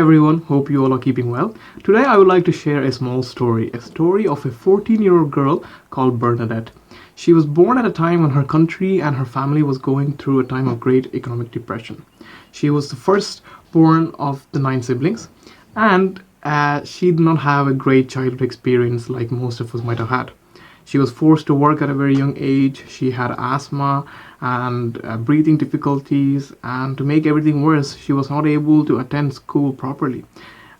everyone, hope you all are keeping well. Today I would like to share a small story, a story of a 14-year-old girl called Bernadette. She was born at a time when her country and her family was going through a time of great economic depression. She was the first born of the 9 siblings, and she did not have a great childhood experience like most of us might have had. She was forced to work at a very young age. She had asthma and breathing difficulties, and to make everything worse, she was not able to attend school properly.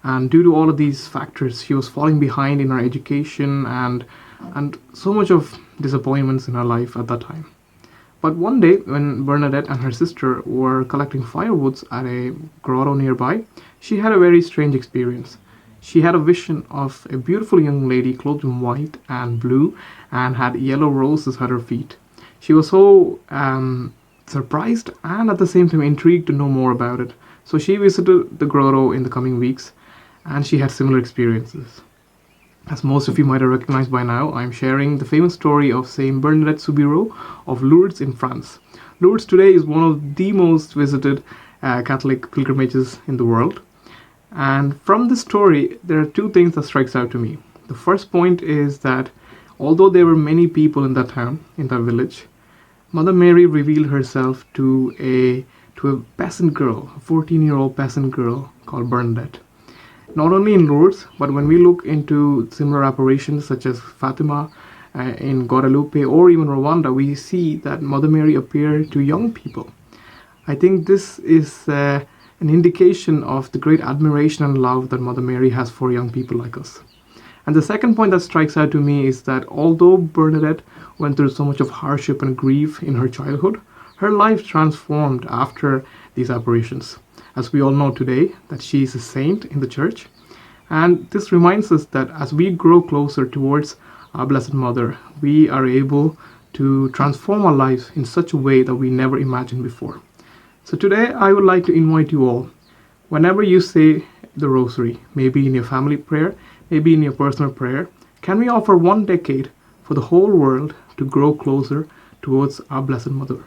And due to all of these factors, she was falling behind in her education and so much of disappointments in her life at that time. But one day, when Bernadette and her sister were collecting firewoods at a grotto nearby, she had a very strange experience. She had a vision of a beautiful young lady clothed in white and blue and had yellow roses at her feet. She was so surprised and at the same time intrigued to know more about it. So she visited the grotto in the coming weeks, and she had similar experiences. As most of you might have recognized by now, I'm sharing the famous story of Saint Bernadette Soubirous of Lourdes in France. Lourdes today is one of the most visited Catholic pilgrimages in the world. And from this story, there are two things that strikes out to me. The first point is that although there were many people in that town, in that village, Mother Mary revealed herself to a peasant girl, a 14-year-old peasant girl called Bernadette. Not only in Lourdes, but when we look into similar apparitions such as Fatima in Guadalupe or even Rwanda, we see that Mother Mary appeared to young people. I think this is an indication of the great admiration and love that Mother Mary has for young people like us. And the second point that strikes out to me is that although Bernadette went through so much of hardship and grief in her childhood, her life transformed after these apparitions. As we all know today, that she is a saint in the church. And this reminds us that as we grow closer towards our Blessed Mother, we are able to transform our lives in such a way that we never imagined before. So today I would like to invite you all, whenever you say the rosary, maybe in your family prayer, maybe in your personal prayer, can we offer one decade for the whole world to grow closer towards our Blessed Mother?